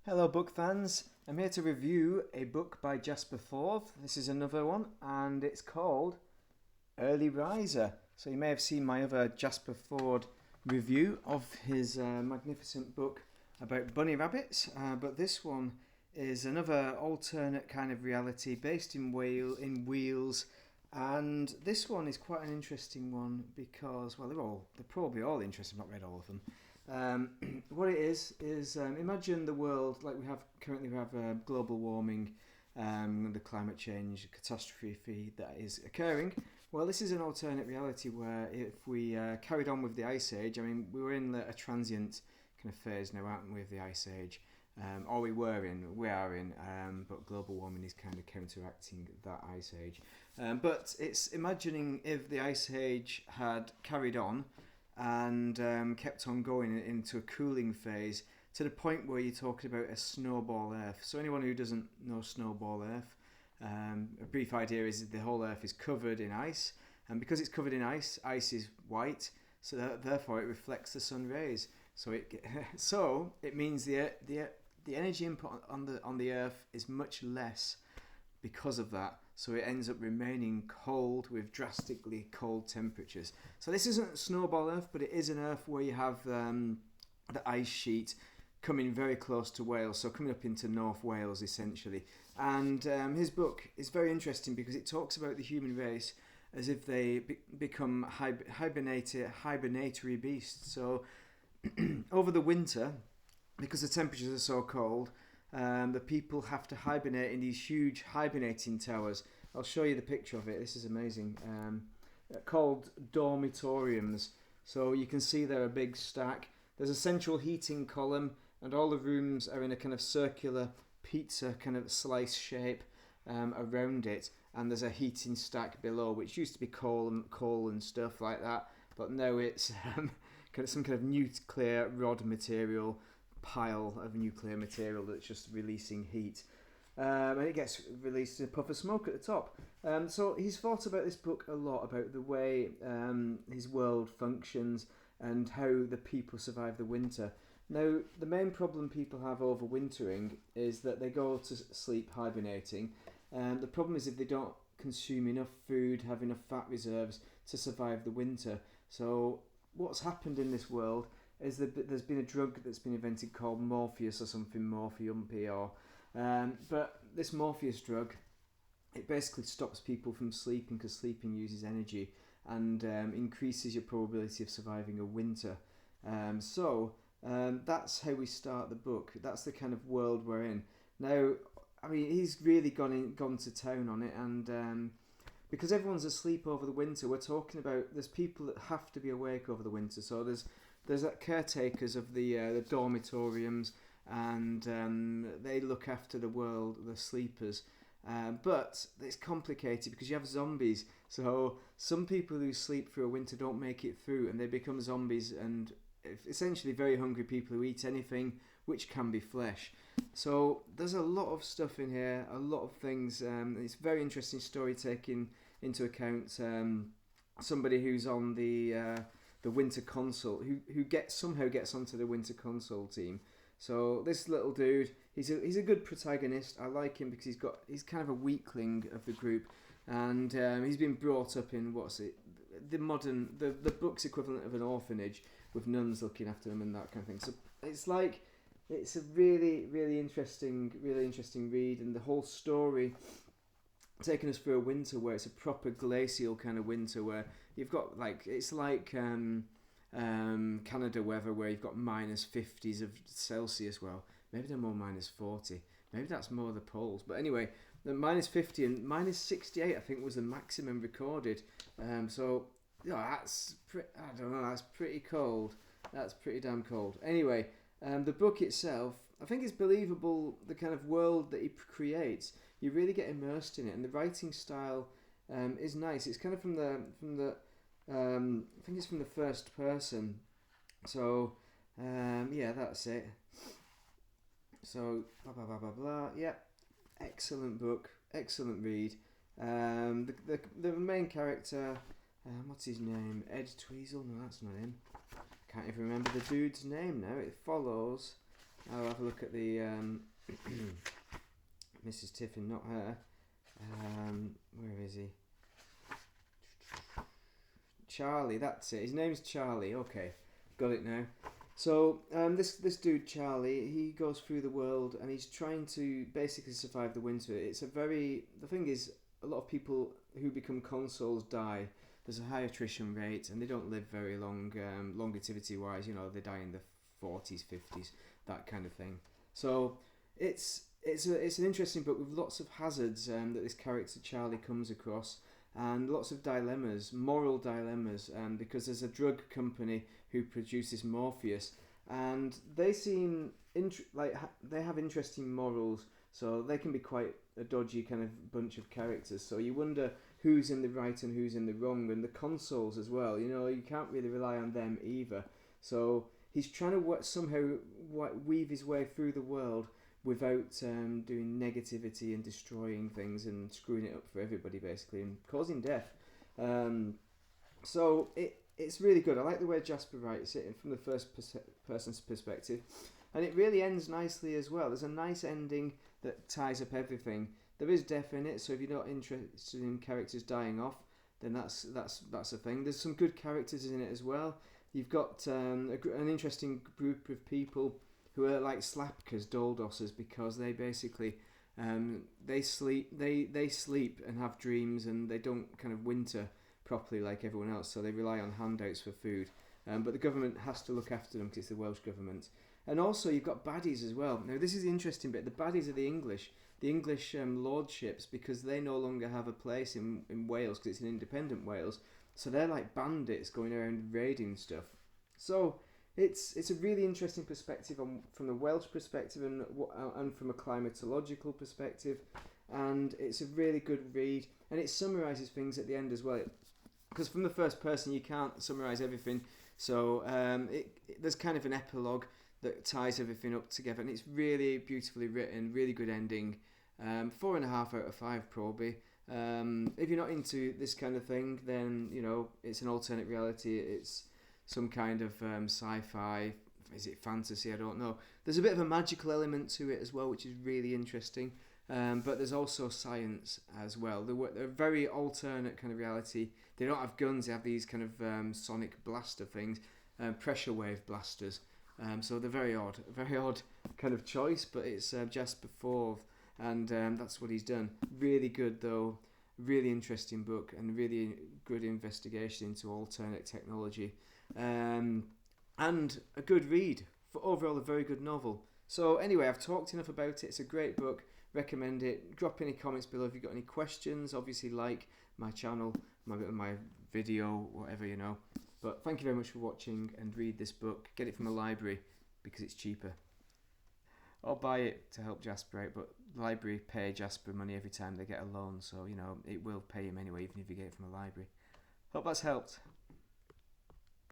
Hello, book fans. I'm here to review a book by Jasper Fforde. This is another one, and it's called Early Riser. So, you may have seen my other Jasper Fforde review of his magnificent book about bunny rabbits, but this one is another alternate kind of reality based in Wales. And this one is quite an interesting one because, well, they're probably all interesting. I've not read all of them. What it is imagine the world like we have global warming, the climate change catastrophe that is occurring. Well, this is an alternate reality where if we carried on with the ice age, I mean, we were in a transient kind of phase now, aren't we, with the ice age? Or we are in, but global warming is kind of counteracting that ice age. But it's imagining if the ice age had carried on and kept on going into a cooling phase to the point where you're talking about a snowball Earth. So anyone who doesn't know snowball Earth, a brief idea is that the whole Earth is covered in ice, and because it's covered in ice, ice is white, so therefore it reflects the sun rays. So it means the energy input on the Earth is much less because of that. So it ends up remaining cold with drastically cold temperatures. So this isn't snowball Earth, but it is an Earth where you have the ice sheet coming very close to Wales, so coming up into North Wales essentially. And his book is very interesting because it talks about the human race as if they become hibernatory beasts. So over the winter, because the temperatures are so cold, the people have to hibernate in these huge hibernating towers. I'll show you the picture of it. This is amazing. Called dormitoriums. So you can see they're a big stack. There's a central heating column, and all the rooms are in a kind of circular pizza kind of slice shape around it. And there's a heating stack below, which used to be coal and stuff like that, but now it's some kind of nuclear rod material, pile of nuclear material that's just releasing heat, and it gets released in a puff of smoke at the top. So he's thought about this book a lot, about the way his world functions and how the people survive the winter. Now, the main problem people have overwintering is that they go to sleep hibernating, and the problem is if they don't consume enough food, have enough fat reserves to survive the winter. So what's happened in this world is that there's been a drug that's been invented called Morpheus or something, Morphiumpy, but this Morpheus drug, it basically stops people from sleeping because sleeping uses energy and increases your probability of surviving a winter. That's how we start the book. That's the kind of world we're in. Now, I mean, he's really gone to town on it, and because everyone's asleep over the winter, we're talking about there's people that have to be awake over the winter. So there's caretakers of the dormitoriums, and they look after the sleepers. But it's complicated because you have zombies. So some people who sleep through a winter don't make it through, and they become zombies, and essentially very hungry people who eat anything which can be flesh. So there's a lot of stuff in here, a lot of things. It's a very interesting story taking into account somebody who's on the winter console, who somehow gets onto the winter console team. So this little dude, he's a good protagonist. I like him because he's kind of a weakling of the group, and he's been brought up in the book's equivalent of an orphanage with nuns looking after him and that kind of thing. So it's a really interesting read, and the whole story taking us through a winter where it's a proper glacial kind of winter where you've got it's like Canada weather where you've got -50s of Celsius. Well, maybe they're more -40. Maybe that's more the poles. But anyway, the -50 and -68 I think was the maximum recorded. So that's I don't know. That's pretty cold. That's pretty damn cold. Anyway, the book itself, I think it's believable, the kind of world that he creates. You really get immersed in it, and the writing style is nice. It's kind of from the I think it's from the first person. So yeah, that's it. So blah blah blah blah blah. Yeah, excellent book, excellent read. The main character, what's his name? Ed Tweezle? No, that's not him. Can't even remember the dude's name now. It follows I'll have a look at the Mrs. Tiffin, not her. Where is he? Charlie, that's it. His name's Charlie. Okay, got it now. So this dude Charlie, he goes through the world and he's trying to basically survive the winter. The thing is, a lot of people who become consuls die. There's a high attrition rate and they don't live very long, longevity wise. You know, they die in the 40s, 50s, that kind of thing. So it's an interesting book with lots of hazards that this character Charlie comes across, and lots of dilemmas, moral dilemmas, because there's a drug company who produces Morpheus, and they seem they have interesting morals, so they can be quite a dodgy kind of bunch of characters. So you wonder who's in the right and who's in the wrong, and the consuls as well. You know, you can't really rely on them either. So he's trying to somehow weave his way through the world without doing negativity and destroying things and screwing it up for everybody, basically, and causing death. So it's really good. I like the way Jasper writes it from the first person's perspective, and it really ends nicely as well. There's a nice ending that ties up everything. There is death in it, so if you're not interested in characters dying off, then that's a thing. There's some good characters in it as well. You've got an interesting group of people who are like slapkers, doldosses, because they basically they sleep and have dreams, and they don't kind of winter properly like everyone else, so they rely on handouts for food. But the government has to look after them because it's the Welsh government. And also you've got baddies as well. Now this is the interesting bit. The baddies are the English lordships, because they no longer have a place in Wales because it's an independent Wales. So they're like bandits going around raiding stuff. So it's a really interesting perspective from the Welsh perspective and from a climatological perspective, and it's a really good read, and it summarises things at the end as well, because from the first person you can't summarise everything. So there's kind of an epilogue that ties everything up together, and it's really beautifully written, really good ending. 4.5 out of 5 probably. If you're not into this kind of thing, then you know it's an alternate reality. It's some kind of sci-fi. Is it fantasy? I don't know. There's a bit of a magical element to it as well, which is really interesting. But there's also science as well. They're a very alternate kind of reality. They don't have guns. They have these kind of sonic blaster things, pressure wave blasters. So they're very odd kind of choice. But it's Jasper Fforde, and that's what he's done. Really good though. Really interesting book, and really good investigation into alternate technology. And a good read. For overall, a very good novel. So anyway, I've talked enough about it. It's a great book. Recommend it. Drop any comments below if you've got any questions. Obviously, like my channel, my video, whatever, you know. But thank you very much for watching, and read this book. Get it from a library because it's cheaper. Or buy it to help Jasper out, but the library pay Jasper money every time they get a loan, so you know it will pay him anyway, even if you get it from a library. Hope that's helped.